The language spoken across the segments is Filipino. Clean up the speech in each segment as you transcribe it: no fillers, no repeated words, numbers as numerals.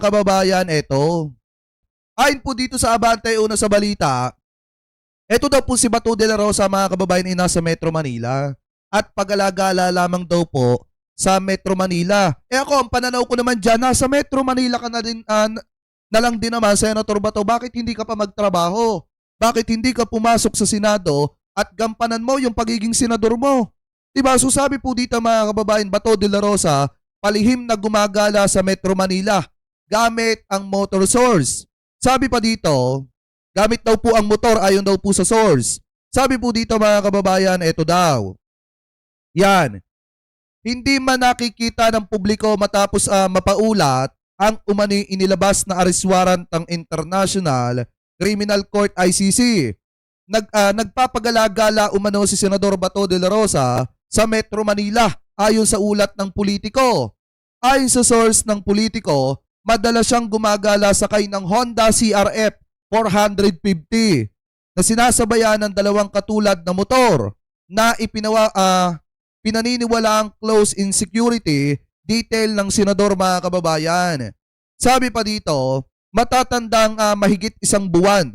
kababayan, eto. Ayon po dito sa Abante Una sa balita, eto daw po si Bato de la Rosa mga kababayan ay nasa Metro Manila at pag-alagala lamang daw po sa Metro Manila. Ako, ang pananaw ko naman dyan, nasa Metro Manila ka na, din, na lang din naman, Senator Bato, bakit hindi ka pa magtrabaho? Bakit hindi ka pumasok sa Senado at gampanan mo yung pagiging senador mo? Diba? So sabi po dito mga kababayan, Bato de la Rosa, palihim na gumagala sa Metro Manila gamit ang motor source. Sabi pa dito, gamit daw po ang motor ayon daw po sa source. Sabi po dito mga kababayan, eto daw. Yan. Hindi man nakikita ng publiko matapos mapaulat ang umani inilabas na arrest warrant ng International Criminal Court ICC. Nagpapagala-gala umano si Senador Bato de la Rosa sa Metro Manila ayon sa ulat ng Politiko. Ayon sa source ng Politiko, madalas siyang gumagala sakay ng Honda CRF 450 na sinasabayan ng dalawang katulad na motor na pinaniniwalaang close in security detail ng senador mga kababayan. Sabi pa dito, matatandang mahigit isang buwan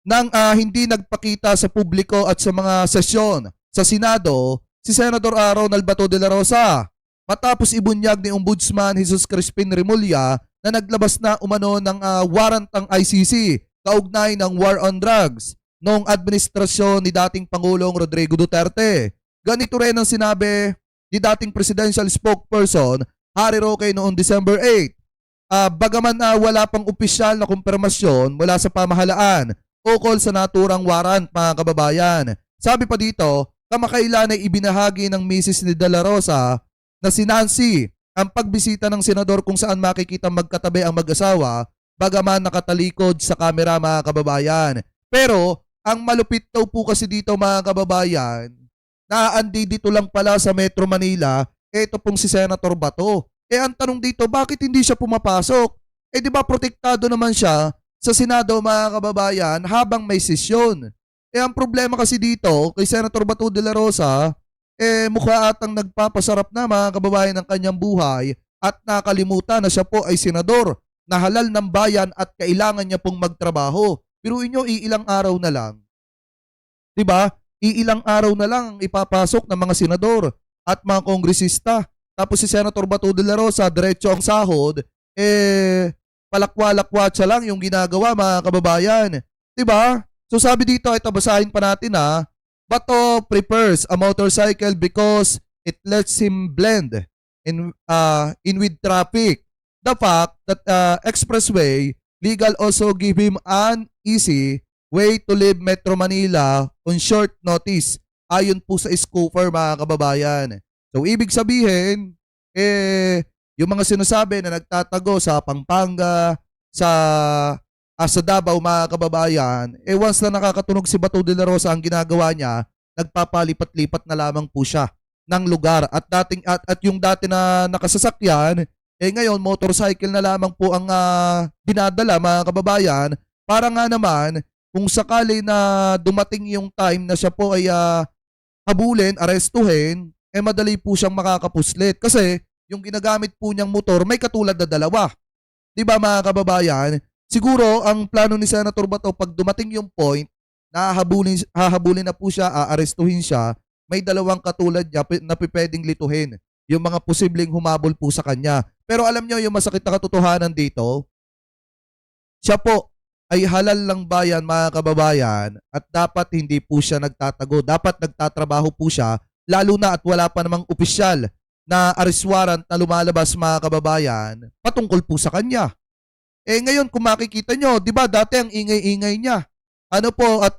nang hindi nagpakita sa publiko at sa mga sesyon sa Senado si Senator Ronald Bato de la Rosa matapos ibunyag ni Ombudsman Jesus Crispin Remulla na naglabas na umano ng warrant ng ICC kaugnay ng war on drugs noong administrasyon ni dating Pangulong Rodrigo Duterte. Ganito rin ang sinabi ni dating presidential spokesperson Harry Roque noong December 8. Bagaman wala pang opisyal na kumpirmasyon mula sa pamahalaan ukol sa naturang warrant mga kababayan. Sabi pa dito, kamakailan ay ibinahagi ng misis ni De La Rosa na si Nancy ang pagbisita ng senador kung saan makikita magkatabi ang mag-asawa bagaman nakatalikod sa kamera mga kababayan. Pero ang malupit daw po kasi dito mga kababayan, naandi dito lang pala sa Metro Manila, eto pong si Senator Bato. Ang tanong dito, bakit hindi siya pumapasok? Di ba protektado naman siya sa Senado mga kababayan habang may sesyon? Ang problema kasi dito kay Senator Bato de la Rosa, mukha atang nagpapasarap na mga kababayan ng kanyang buhay at nakalimutan na siya po ay senador na halal ng bayan at kailangan niya pong magtrabaho. Biruin nyo, iilang araw na lang. Diba? Iilang araw na lang ang ipapasok ng mga senador at mga kongresista. Tapos si Senator Bato de la Rosa, diretso ang sahod, palakwa-lakwatsa lang yung ginagawa mga kababayan. Diba? So sabi dito, ito basahin pa natin Bato prefers a motorcycle because it lets him blend in with traffic. The fact that expressway legal also give him an easy way to leave Metro Manila on short notice ayon po sa Scooper mga kababayan. So ibig sabihin, yung mga sinasabi na nagtatago sa Pampanga, sa Davao mga kababayan, once na nakakatunog si Bato de la Rosa ang ginagawa niya, nagpapalipat-lipat na lamang po siya ng lugar at yung dati na nakasasakyan, ngayon motorcycle na lamang po ang dinadala mga kababayan para nga naman kung sakali na dumating yung time na siya po ay habulin, arestuhin, madali po siyang makakapuslit kasi yung ginagamit po niyang motor may katulad na dalawa. Diba mga kababayan? Siguro ang plano ni Senator Bato pag dumating yung point na hahabulin na po siya, aarestuhin siya, may dalawang katulad niya na pwedeng lituhin yung mga posibleng humabol po sa kanya. Pero alam niyo yung masakit na katotohanan dito, siya po ay halal lang bayan mga kababayan at dapat hindi po siya nagtatago. Dapat nagtatrabaho po siya lalo na at wala pa namang opisyal na arrest warrant na lumalabas mga kababayan patungkol po sa kanya. Ngayon kung makikita nyo, di ba dati ang ingay-ingay niya. Ano po at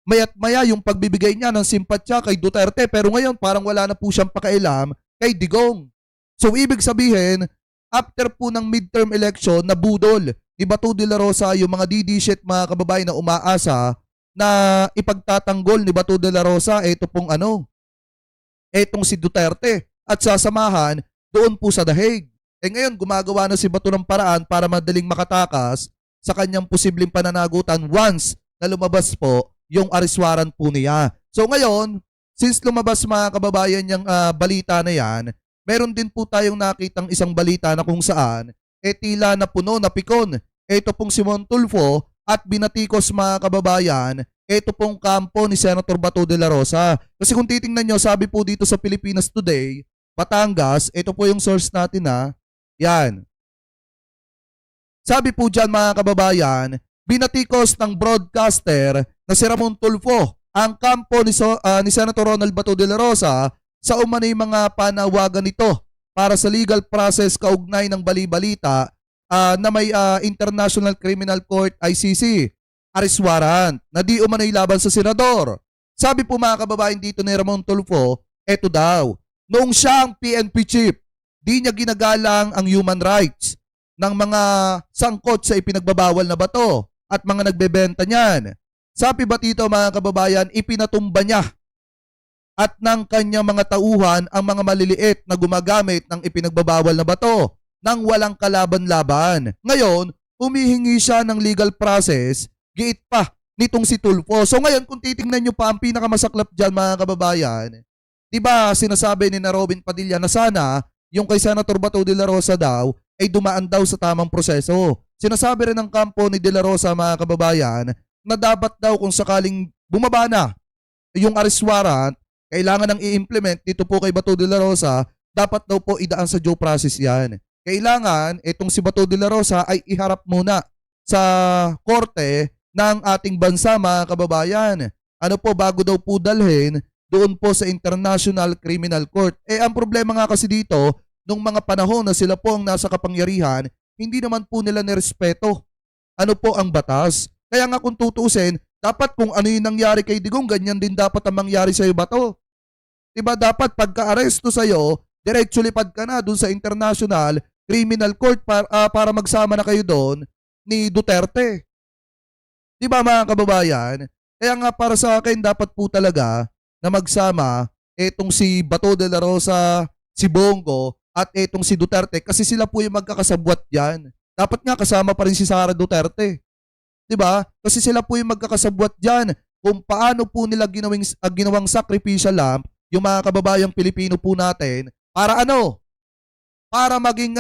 mayat maya yung pagbibigay niya ng simpatya kay Duterte pero ngayon parang wala na po siyang pakailam kay Digong. So ibig sabihin, after po ng midterm election na budol ni Bato de la Rosa yung mga DD-shit mga kababayan na umaasa na ipagtatanggol ni Bato de la Rosa etong si Duterte at sasamahan doon po sa Dahig. Ngayon gumagawa na si Bato ng paraan para madaling makatakas sa kanyang posibleng pananagutan once na lumabas po yung arrest warrant po niya. So ngayon, since lumabas mga kababayan yung balita na yan, meron din po tayong nakitang isang balita na kung saan tila na puno na pikon ito pong si Montulfo at binatikos mga kababayan ito pong kampo ni Senator Bato de la Rosa. Kasi kung titingnan nyo, sabi po dito sa Pilipinas Today, Batangas, ito po yung source natin ha. Yan. Sabi po dyan mga kababayan, binatikos ng broadcaster na si Ramon Tulfo ang kampo ni Senator Ronald Bato de la Rosa sa umano'y mga panawagan nito para sa legal process kaugnay ng bali-balita na may International Criminal Court ICC arrest warrant na di umano'y laban sa senador. Sabi po mga kababayan dito ni Ramon Tulfo, eto daw, noong siya ang PNP chief, di niya ginagalang ang human rights ng mga sangkot sa ipinagbabawal na bato at mga nagbebenta niyan. Sabi ba dito mga kababayan, ipinatumba niya at ng kanyang mga tauhan ang mga maliliit na gumagamit ng ipinagbabawal na bato nang walang kalaban-laban. Ngayon, humihingi siya ng legal process, giit pa nitong si Tulfo. So ngayon, kung titingnan nyo pa ang pinakamasaklap dyan mga kababayan, di ba sinasabi ni na Robin Padilla na sana yung kay Senator Bato de la Rosa daw ay dumaan daw sa tamang proseso. Sinasabi rin ng kampo ni de la Rosa mga kababayan na dapat daw kung sakaling bumaba na yung arrest warrant, kailangan ng i-implement dito po kay Bato de la Rosa, dapat daw po idaan sa due process yan. Kailangan itong si Bato de la Rosa ay iharap muna sa korte ng ating bansa mga kababayan. Ano po, bago daw po dalhin doon po sa International Criminal Court. Ang problema nga kasi dito, nung mga panahon na sila po ang nasa kapangyarihan, hindi naman po nila nirespeto ano po ang batas. Kaya nga kung tutusin, dapat kung ano yung nangyari kay Digong, ganyan din dapat ang mangyari sa'yo, Bato. Diba dapat pagka-aresto sa'yo, diretso lipad ka na doon sa International Criminal Court para magsama na kayo doon ni Duterte. Diba mga kababayan? Kaya nga para sa akin, dapat po talaga na magsama etong si Bato de la Rosa, si Bongo, at etong si Duterte kasi sila po yung magkakasabwat yan. Dapat nga kasama pa rin si Sara Duterte. Diba? Kasi sila po yung magkakasabwat dyan kung paano po nila ginawang sacrificial lamb yung mga kababayang Pilipino po natin para ano? Para maging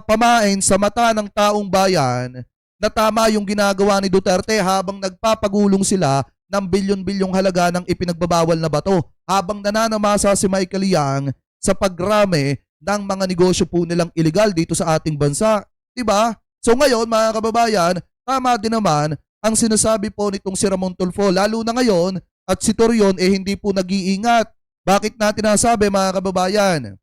pamain sa mata ng taong bayan na tama yung ginagawa ni Duterte habang nagpapagulong sila ng bilyon-bilyong halaga ng ipinagbabawal na bato habang nananamasa si Michael Yang sa paggrame ng mga negosyo po nilang illegal dito sa ating bansa. Diba? So ngayon mga kababayan, tama din naman ang sinasabi po nitong si Ramon Tulfo, lalo na ngayon at si Torion hindi po nag-iingat. Bakit natin nasabi mga kababayan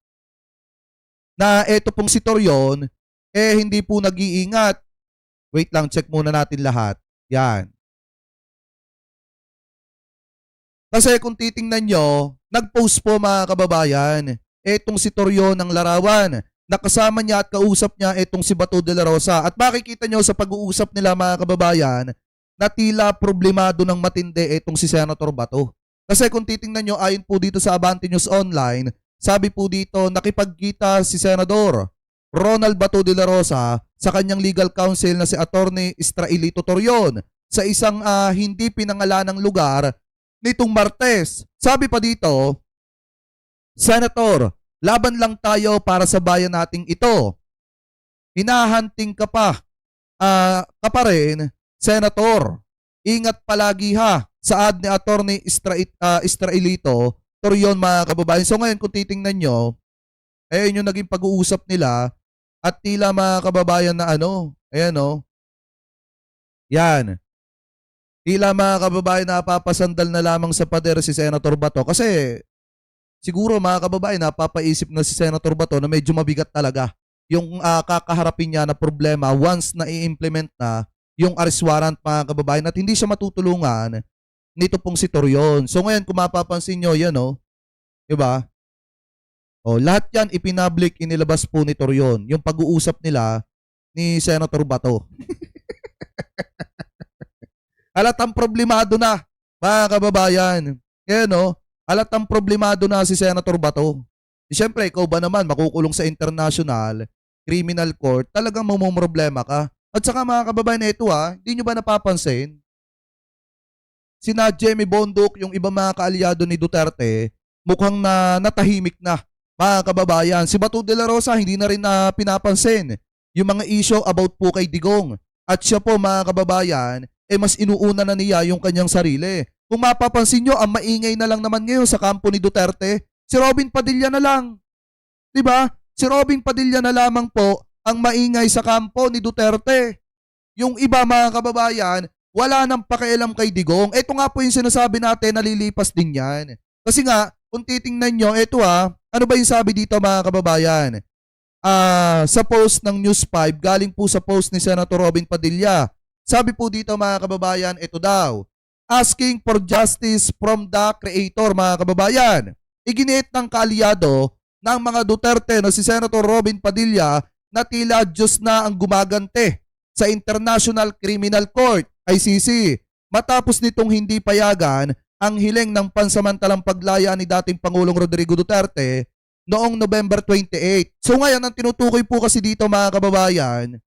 na eto pong si Torion hindi po nag-iingat? Wait lang, check muna natin lahat. Yan. Kasi kung titingnan nyo, nag-post po mga kababayan, etong si Torion ng Larawan, nakasama niya at kausap niya etong si Bato de la Rosa. At makikita nyo sa pag-uusap nila mga kababayan, na tila problemado ng matindi etong si Senator Bato. Kasi kung titingnan nyo, ayon po dito sa Abante News Online, sabi po dito, nakipagkita si Senador Ronald Bato de la Rosa sa kanyang legal counsel na si Attorney Israelito Torion sa isang hindi pinangalanang lugar nitong Martes. Sabi pa dito, Senator, laban lang tayo para sa bayan nating ito. Hinahanting ka pa rin, Senator. Ingat palagi ha, saad ni Attorney Israelito Torion mga kababayan. So ngayon kung titingnan nyo, ayun yung naging pag-uusap nila at tila mga kababayan na ayan yan. Tila mga kababayan napapasandal na lamang sa pader si Senator Bato kasi siguro mga kababayan napapaisip na si Senator Bato na medyo mabigat talaga yung kakaharapin niya na problema once na i-implement na yung arrest warrant mga kababayan at hindi siya matutulungan nito pong si Torion. So ngayon kung mapapansin nyo yan diba? Lahat yan ipinablik, inilabas po ni Torion yung pag-uusap nila ni Senator Bato. Halatang problemado na, mga kababayan. Halatang problemado na si Senator Bato. Siyempre, ikaw ba naman makukulong sa International Criminal Court, talagang mamumroblema ka. At saka mga kababayan, ito hindi nyo ba napapansin? Sina Jemmy Bondoc, yung ibang mga kaalyado ni Duterte, mukhang natahimik na mga kababayan. Si Bato de la Rosa hindi na rin na pinapansin yung mga issue about po kay Digong. At siya po mga kababayan, mas inuuna na niya yung kanyang sarili. Kung mapapansin nyo, ang maingay na lang naman ngayon sa kampo ni Duterte, si Robin Padilla na lang. 'Di ba? Si Robin Padilla na lamang po ang maingay sa kampo ni Duterte. Yung iba mga kababayan, wala nang pakialam kay Digong. Ito nga po yung sinasabi natin, nalilipas din yan. Kasi nga, kung titingnan nyo, ano ba yung sabi dito mga kababayan? Sa post ng News 5, galing po sa post ni Senator Robin Padilla. Sabi po dito mga kababayan, ito daw, asking for justice from the creator mga kababayan. Iginiit ng kaalyado ng mga Duterte na si Senator Robin Padilla na tila Diyos na ang gumagante sa International Criminal Court, ICC, matapos nitong hindi payagan ang hiling ng pansamantalang paglaya ni dating Pangulong Rodrigo Duterte noong November 28. So ngayon, ang tinutukoy po kasi dito mga kababayan,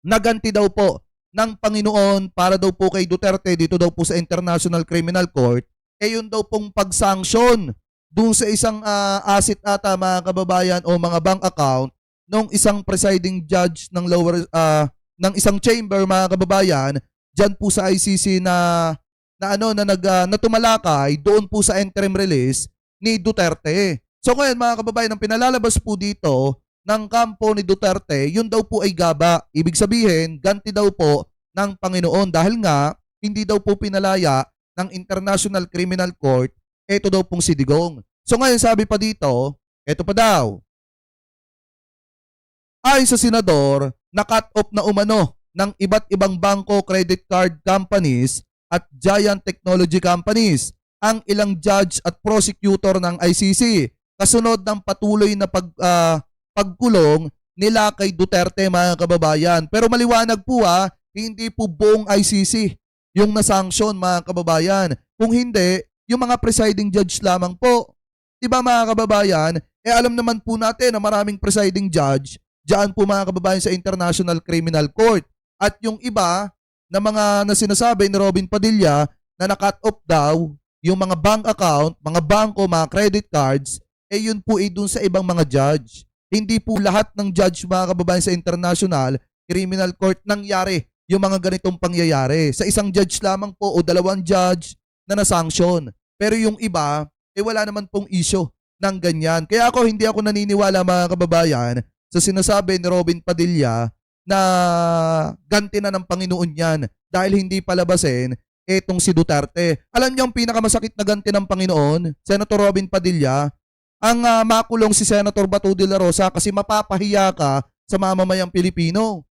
naganti daw po ng Panginoon para daw po kay Duterte dito daw po sa International Criminal Court, yun daw pong pag-sanction dun sa isang asset ata mga kababayan o mga bank account ng isang presiding judge ng ng isang chamber mga kababayan diyan po sa ICC na tumalakay doon po sa interim release ni Duterte. So ngayon mga kababayan, ang pinalalabas po dito ng kampo ni Duterte, yun daw po ay gaba. Ibig sabihin, ganti daw po ng Panginoon dahil nga hindi daw po pinalaya ng International Criminal Court ito daw pong si Digong. So ngayon sabi pa dito, ito pa daw. Ayon sa senador, na-cut off na umano ng iba't ibang bangko, credit card companies at giant technology companies ang ilang judge at prosecutor ng ICC kasunod ng patuloy na pagkulong nila kay Duterte mga kababayan. Pero maliwanag po hindi po buong ICC yung nasanksyon mga kababayan. Kung hindi, yung mga presiding judge lamang po. Diba mga kababayan? Alam naman po natin na maraming presiding judge diyan po mga kababayan sa International Criminal Court. At yung iba na mga na sinasabi ni Robin Padilla na na-cut off daw yung mga bank account, mga bangko, mga credit cards, yun po dun sa ibang mga judge. Hindi po lahat ng judge mga kababayan sa International Criminal Court nangyari yung mga ganitong pangyayari. Sa isang judge lamang po o dalawang judge na nasanksyon. Pero yung iba, wala naman pong issue ng ganyan. Kaya hindi ako naniniwala mga kababayan sa sinasabi ni Robin Padilla na ganti na ng Panginoon yan dahil hindi palabasin etong si Duterte. Alam niyo ang pinakamasakit na ganti ng Panginoon, Senator Robin Padilla, ang makulong si Senator Bato de la Rosa kasi mapapahiya ka sa mamamayang Pilipino.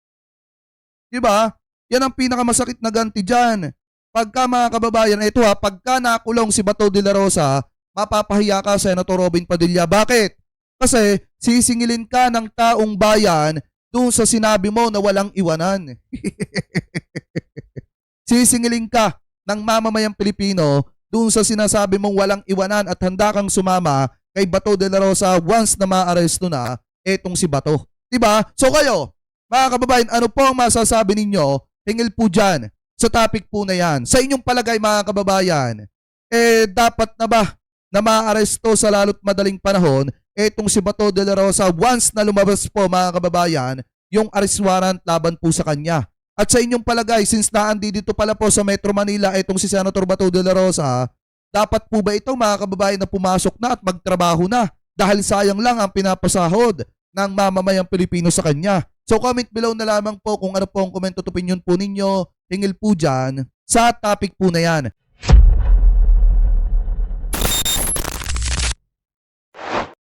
Diba? Yan ang pinakamasakit na ganti dyan. Pagka mga kababayan, pagka nakulong si Bato de la Rosa, mapapahiya ka, Senator Robin Padilla. Bakit? Kasi sisingilin ka ng taong bayan doon sa sinabi mo na walang iwanan. Sisingilin ka ng mamamayang Pilipino doon sa sinasabi mong walang iwanan at handa kang sumama kay Bato de la Rosa once na maaresto na etong si Bato. Diba? So kayo, mga kababayan, ano po ang masasabi ninyo? Tingil po dyan sa topic po na yan. Sa inyong palagay mga kababayan, dapat na ba na maaresto sa lalo't madaling panahon etong si Bato de la Rosa once na lumabas po mga kababayan yung arrest warrant laban po sa kanya? At sa inyong palagay, since naandi dito pala po sa Metro Manila etong si Senator Bato de la Rosa, dapat po ba ito mga kababayan na pumasok na at magtrabaho na dahil sayang lang ang pinapasahod ng mamamayang Pilipino sa kanya? So comment below na lamang po kung ano po ang comment at opinion po ninyo. Tingil po dyan sa topic po na yan.